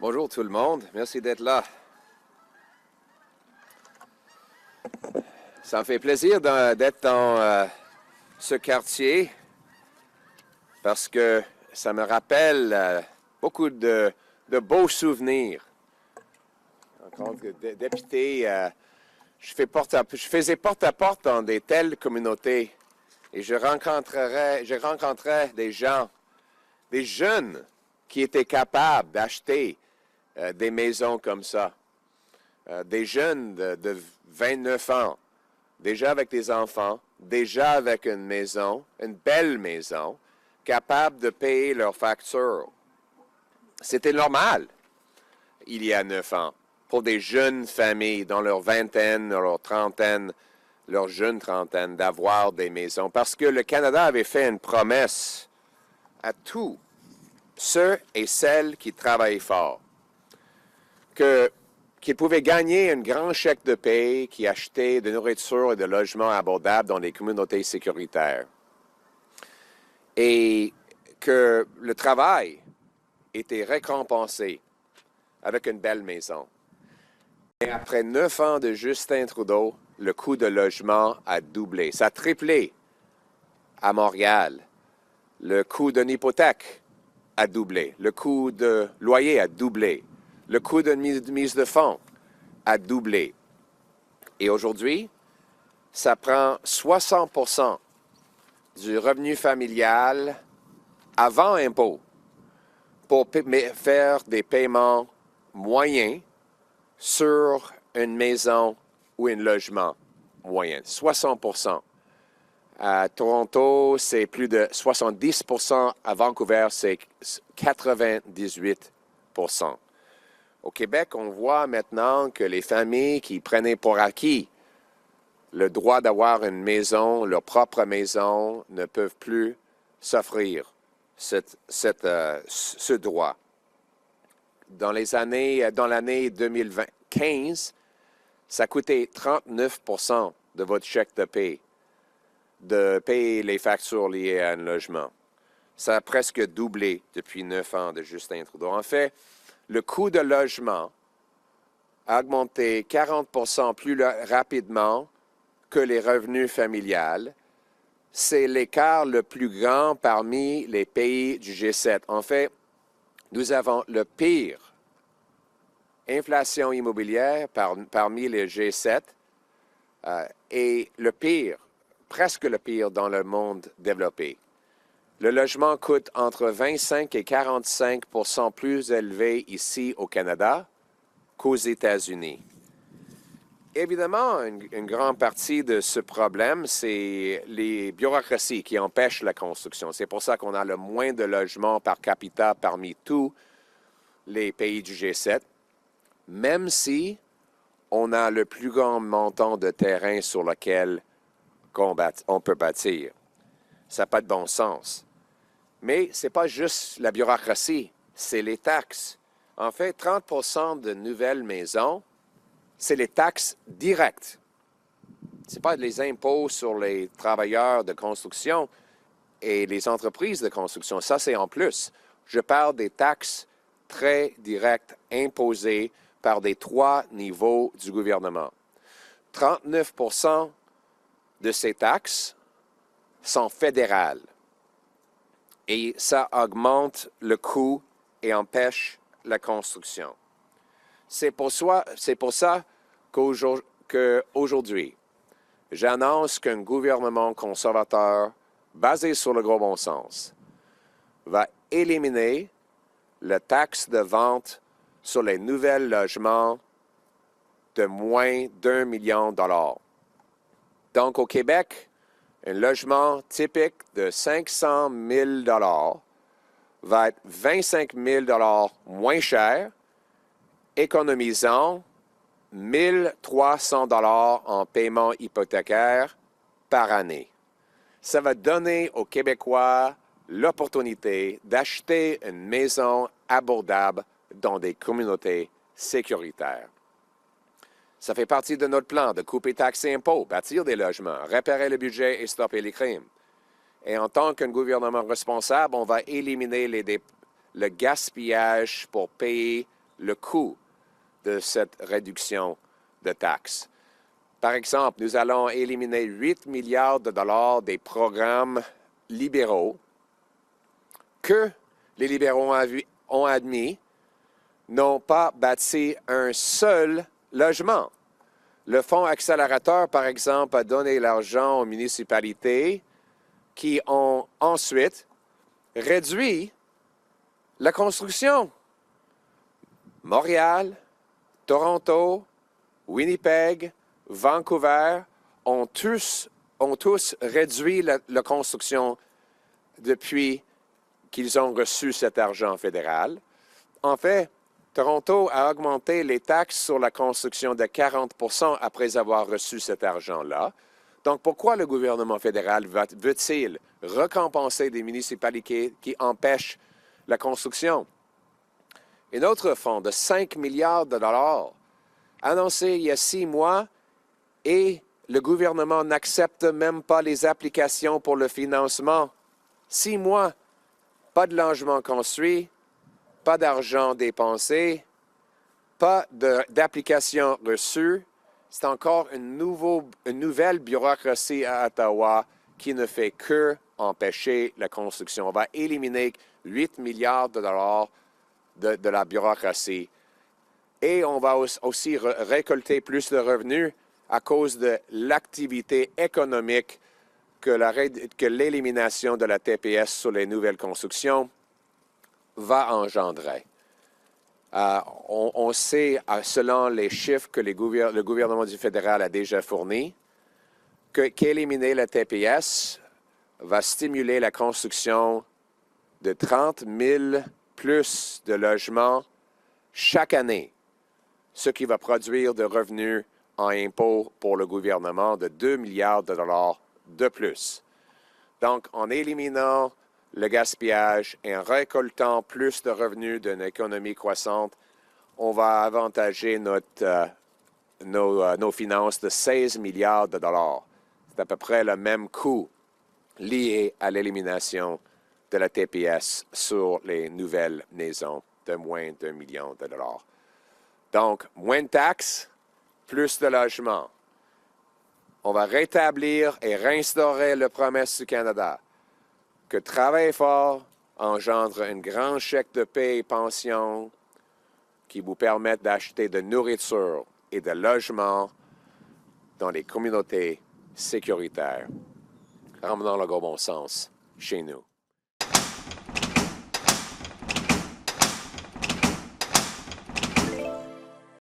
Bonjour tout le monde, merci d'être là. Ça me fait plaisir d'être dans ce quartier parce que ça me rappelle beaucoup de beaux souvenirs. En tant que député, je faisais porte à porte dans des telles communautés et je rencontrais des gens, des jeunes qui étaient capables d'acheter des maisons comme ça. Des jeunes de 29 ans, déjà avec des enfants, déjà avec une maison, une belle maison, capables de payer leurs factures. C'était normal, il y a 9 ans, pour des jeunes familles dans leur vingtaine, leur trentaine, leur jeune trentaine, d'avoir des maisons. Parce que le Canada avait fait une promesse à tous ceux et celles qui travaillent fort, qu'ils pouvaient gagner un grand chèque de paie qui achetait de nourriture et de logements abordables dans les communautés sécuritaires. Et que le travail était récompensé avec une belle maison. Et après 9 ans de Justin Trudeau, le coût de logement a doublé. Ça a triplé à Montréal. Le coût d'une hypothèque a doublé. Le coût de loyer a doublé. Le coût de mise de fonds a doublé. Et aujourd'hui, ça prend 60% du revenu familial avant impôt pour faire des paiements moyens sur une maison ou un logement moyen. 60%. À Toronto, c'est plus de 70%. À Vancouver, c'est 98%. Au Québec, on voit maintenant que les familles qui prenaient pour acquis le droit d'avoir une maison, leur propre maison, ne peuvent plus s'offrir ce droit. Dans l'année 2015, ça coûtait 39% de votre chèque de paie de payer les factures liées à un logement. Ça a presque doublé depuis 9 ans de Justin Trudeau. En fait, le coût de logement a augmenté 40% plus rapidement que les revenus familiales. C'est l'écart le plus grand parmi les pays du G7. En fait, nous avons le pire inflation immobilière parmi les G7 et le pire, presque le pire dans le monde développé. Le logement coûte entre 25 et 45% plus élevé ici au Canada qu'aux États-Unis. Évidemment, une grande partie de ce problème, c'est les bureaucraties qui empêchent la construction. C'est pour ça qu'on a le moins de logements par capita parmi tous les pays du G7, même si on a le plus grand montant de terrain sur lequel on peut bâtir. Ça n'a pas de bon sens. Mais ce n'est pas juste la bureaucratie, c'est les taxes. En fait, 30% de nouvelles maisons, c'est les taxes directes. Ce n'est pas les impôts sur les travailleurs de construction et les entreprises de construction. Ça, c'est en plus. Je parle des taxes très directes imposées par des 3 niveaux du gouvernement. 39% de ces taxes sont fédérales. Et ça augmente le coût et empêche la construction. C'est pour ça qu'aujourd'hui, j'annonce qu'un gouvernement conservateur basé sur le gros bon sens va éliminer la taxe de vente sur les nouveaux logements de moins d'1 million de dollars. Donc, au Québec, un logement typique de 500 000 $ va être 25 000 $ moins cher, économisant 1 300 $ en paiement hypothécaire par année. Ça va donner aux Québécois l'opportunité d'acheter une maison abordable dans des communautés sécuritaires. Ça fait partie de notre plan de couper taxes et impôts, bâtir des logements, réparer le budget et stopper les crimes. Et en tant qu'un gouvernement responsable, on va éliminer le gaspillage pour payer le coût de cette réduction de taxes. Par exemple, nous allons éliminer 8 milliards de dollars des programmes libéraux que les libéraux ont admis n'ont pas bâti un seul logement. Le fonds accélérateur, par exemple, a donné l'argent aux municipalités qui ont ensuite réduit la construction. Montréal, Toronto, Winnipeg, Vancouver ont tous réduit la construction depuis qu'ils ont reçu cet argent fédéral. En fait, Toronto a augmenté les taxes sur la construction de 40 % après avoir reçu cet argent-là. Donc, pourquoi le gouvernement fédéral veut-il récompenser des municipalités qui empêchent la construction? Un autre fonds de 5 milliards de dollars annoncé il y a 6 mois et le gouvernement n'accepte même pas les applications pour le financement. 6 mois, pas de logement construit, pas d'argent dépensé, pas d'application reçue. C'est encore une nouvelle bureaucratie à Ottawa qui ne fait que empêcher la construction. On va éliminer 8 milliards de dollars de la bureaucratie. Et on va aussi récolter plus de revenus à cause de l'activité économique que l'élimination de la TPS sur les nouvelles constructions va engendrer. On sait, selon les chiffres que le gouvernement du fédéral a déjà fournis, qu'éliminer la TPS va stimuler la construction de 30 000 plus de logements chaque année, ce qui va produire de revenus en impôts pour le gouvernement de 2 milliards de dollars de plus. Donc, en éliminant le gaspillage et en récoltant plus de revenus d'une économie croissante, on va avantager nos finances de 16 milliards de dollars. C'est à peu près le même coût lié à l'élimination de la TPS sur les nouvelles maisons de moins d'1 million de dollars. Donc, moins de taxes, plus de logements. On va rétablir et réinstaurer la promesse du Canada que travailler fort engendre un grand chèque de paie et pension qui vous permettent d'acheter de nourriture et de logements dans les communautés sécuritaires. Ramenons le bon sens chez nous.